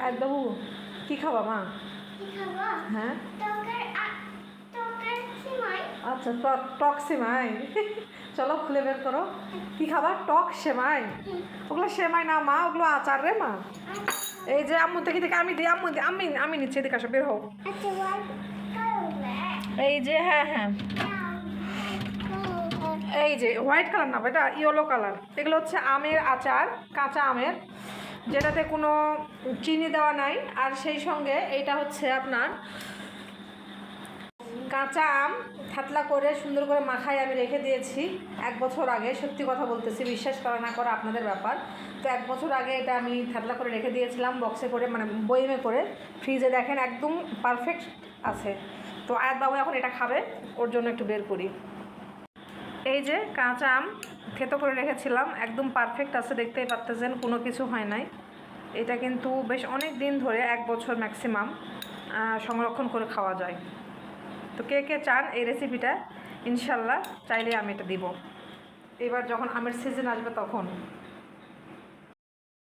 আর বাবু কি খাবা মা? হ্যাঁ আচ্ছা, টক সেমাই। চলো খুলে বের করো। কি খাবার? টক সেমাই? ওগুলো সেমাই না মা, ওগুলো আচার রে মা। এই যে আম্মু থেকে থেকে আমি দিই, আম্মু আমি আমি নিচ্ছি, এদিকে আসো, বের হোক। এই যে হ্যাঁ হ্যাঁ, এই যে হোয়াইট কালার না, এটা ইয়েলো কালার। এগুলো হচ্ছে আমের আচার, কাঁচা আমের, যেটাতে কোনো চিনি দেওয়া নাই। আর সেই সঙ্গে এইটা হচ্ছে আপনার কাঁচা আম থাতলা করে সুন্দর করে মাখায় আমি রেখে দিয়েছি 1 বছর আগে। সত্যি কথা বলতেছি, বিশ্বাস করা না করা আপনাদের ব্যাপার। তো 1 বছর আগে এটা আমি থাতলা করে রেখে দিয়েছিলাম বক্সে করে, মানে বইমে করে। ফ্রিজে দেখেন একদম পারফেক্ট আছে। তো আয়াত বাবু এখন এটা খাবে, ওর জন্য একটু বের করি। এই যে কাঁচা আম থেতো করে রেখেছিলাম, একদম পারফেক্ট আছে, দেখতেই পারতেছেন কোনো কিছু হয় নাই। এটা কিন্তু বেশ অনেক দিন ধরে, 1 বছর ম্যাক্সিমাম সংরক্ষণ করে খাওয়া যায়। তো কে কে চান এই রেসিপিটা? ইনশাল্লাহ চাইলে আমি এটা দিব এবার যখন আমের সিজন আসবে তখন।